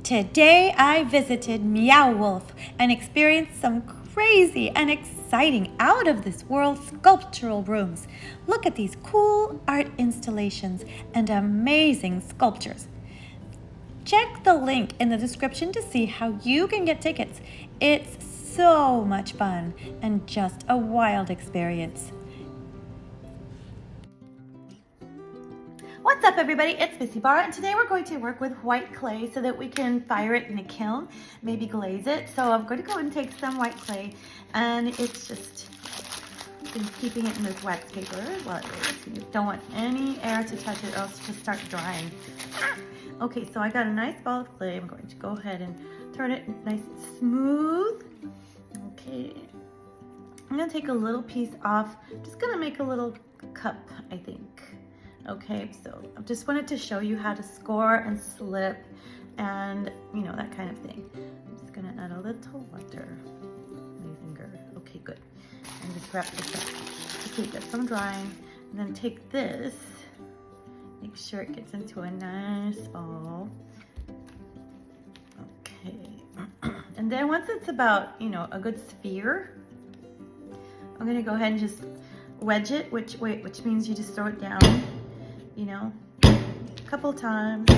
Today I visited Meowwolf and experienced some crazy and exciting out of this world sculptural rooms. Look at these cool art installations and amazing sculptures. Check the link in the description to see how you can get tickets. It's so much fun and just a wild experience. What's up everybody, it's Missy Barr, and today we're going to work with white clay so that we can fire it in a kiln, maybe glaze it. So I'm going to go and take some white clay, and it's just been keeping it in this wax paper while it glazes. You don't want any air to touch it or else it just start drying. Okay, so I got a nice ball of clay. I'm going to go ahead and turn it nice and smooth. Okay, I'm going to take a little piece off. I'm just going to make a little cup, I think. Okay, so I just wanted to show you how to score and slip and, you know, that kind of thing. I'm just gonna add a little water with my finger. Okay, good. And just wrap this up to keep it from drying. And then take this, make sure it gets into a nice ball. Okay. And then once it's about, you know, a good sphere, I'm gonna go ahead and just wedge it, which means you just throw it down, you know, a couple times,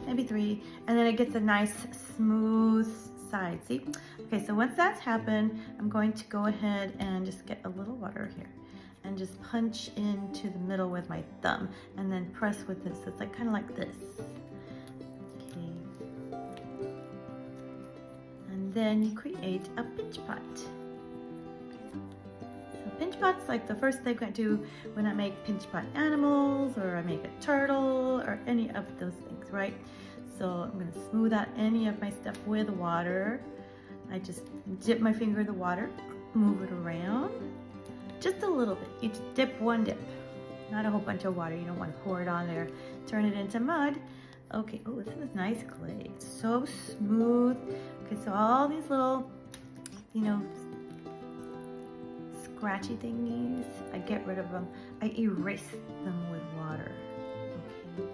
maybe 3, and then it gets a nice smooth side. See? Okay, so once that's happened, I'm going to go ahead and just get a little water here and just punch into the middle with my thumb and then press with this. It's like kind of like this. Okay. And then you create a pinch pot. Pinch pot's like the first thing I do when I make pinch pot animals, or I make a turtle, or any of those things, right? So I'm going to smooth out any of my stuff with water. I just dip my finger in the water, move it around, just a little bit. You just dip one dip, not a whole bunch of water. You don't want to pour it on there, turn it into mud. Okay, oh, this is nice clay. It's so smooth. Okay, so all these little, you know, scratchy thingies, I get rid of them. I erase them with water. Okay,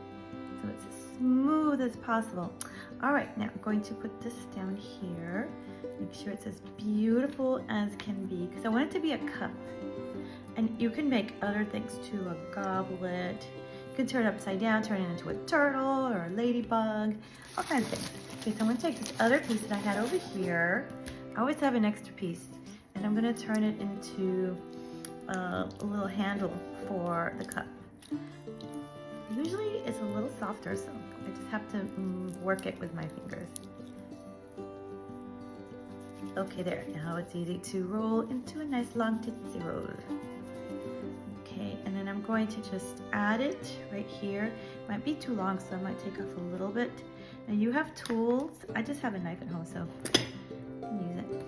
so it's as smooth as possible. All right, now I'm going to put this down here. Make sure it's as beautiful as can be, because I want it to be a cup. And you can make other things too, a goblet. You can turn it upside down, turn it into a turtle or a ladybug, all kinds of things. Okay, so I'm going to take this other piece that I had over here. I always have an extra piece. And I'm going to turn it into a little handle for the cup. Usually it's a little softer, so I just have to work it with my fingers. Okay, there. Now it's easy to roll into a nice long tootsie roll. Okay, and then I'm going to just add it right here. Might be too long, so I might take off a little bit. Now you have tools. I just have a knife at home, so you can use it.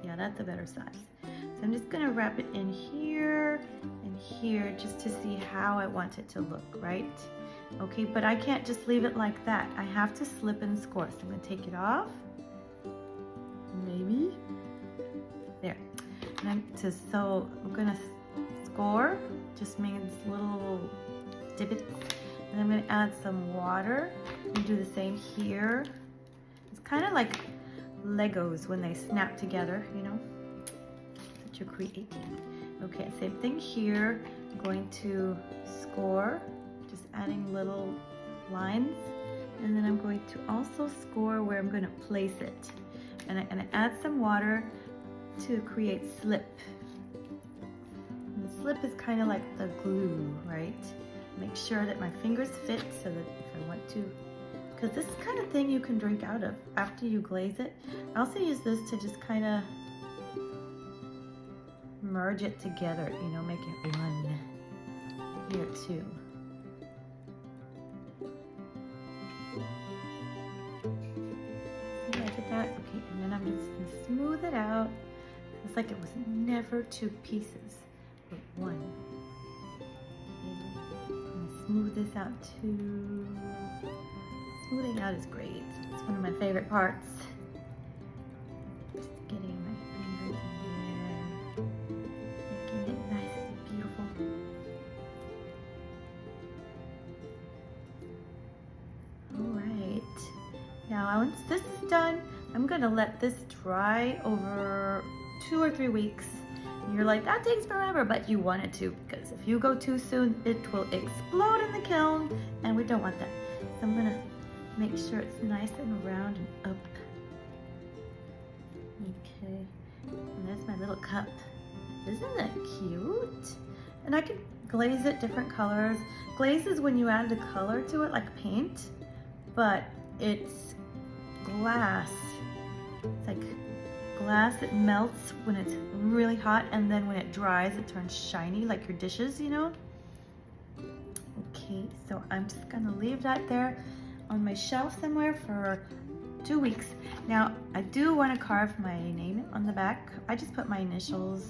Yeah, that's a better size. So I'm just gonna wrap it in here and here just to see how I want it to look, right? Okay, but I can't just leave it like that. I have to slip and score. So I'm gonna take it off. Maybe. There. And so I'm gonna score, just means little divots. And I'm gonna add some water and do the same here. It's kind of like Legos when they snap together, you know, that you're creating. Okay, same thing here. I'm going to score, just adding little lines, and then I'm going to also score where I'm going to place it. And I'm going to add some water to create slip. And the slip is kind of like the glue, right? Make sure that my fingers fit so that if I want to, because this kind of thing you can drink out of after you glaze it. I also use this to just kind of merge it together, you know, make it one here too. See, I did that? Okay, and then I'm just gonna smooth it out. It's like it was never 2 pieces, but 1. Okay. I'm gonna smooth this out too. Smoothing out is great. It's one of my favorite parts. Just getting my fingers in there, making it nice and beautiful. All right. Now, once this is done, I'm gonna let this dry over 2 or 3 weeks. You're like, that takes forever, but you want it to, because if you go too soon, it will explode in the kiln, and we don't want that. So I'm gonna make sure it's nice and round and up. Okay, and there's my little cup. Isn't that cute? And I can glaze it different colors. Glaze is when you add the color to it, like paint, but it's glass. It's like glass that melts when it's really hot, and then when it dries, it turns shiny, like your dishes, you know? Okay, so I'm just gonna leave that there on my shelf somewhere for 2 weeks. Now, I do want to carve my name on the back. I just put my initials,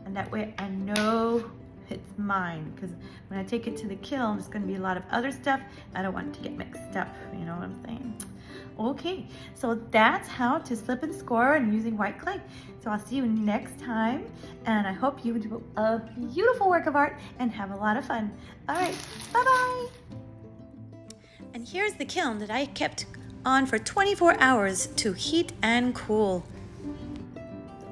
and that way I know it's mine, because when I take it to the kiln, there's going to be a lot of other stuff. I don't want it to get mixed up, you know what I'm saying? Okay, so that's how to slip and score and using white clay. So I'll see you next time, and I hope you do a beautiful work of art and have a lot of fun. All right, bye-bye. And here's the kiln that I kept on for 24 hours to heat and cool.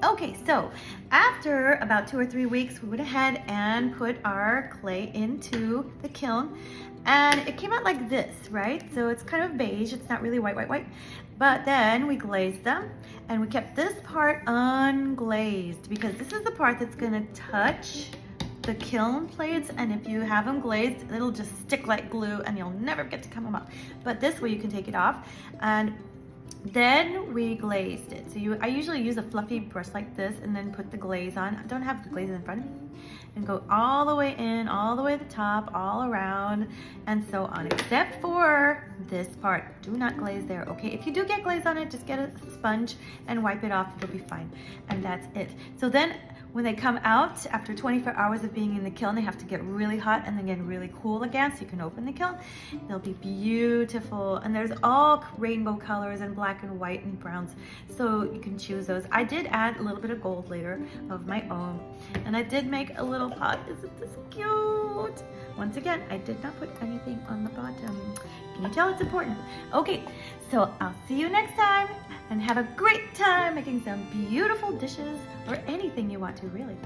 Okay, so after about 2 or 3 weeks, we went ahead and put our clay into the kiln, and it came out like this, right? So it's kind of beige, it's not really white, but then we glazed them, and we kept this part unglazed, because this is the part that's gonna touch the kiln plates, and if you have them glazed, it'll just stick like glue, and you'll never get to come them up. But this way you can take it off, and then we glazed it. So I usually use a fluffy brush like this and then put the glaze on. I don't have the glaze in front of me. And go all the way in, all the way to the top, all around, and so on, except for this part. Do not glaze there, okay? If you do get glaze on it, just get a sponge and wipe it off. It'll be fine. And that's it. So then when they come out, after 24 hours of being in the kiln, they have to get really hot and then get really cool again, so you can open the kiln. They'll be beautiful. And there's all rainbow colors and black and white and browns, so you can choose those. I did add a little bit of gold later of my own, and I did make a little pot. Isn't this cute? Once again, I did not put anything on the bottom. Can you tell it's important? Okay, so I'll see you next time, and have a great time making some beautiful dishes, or anything you want to, really.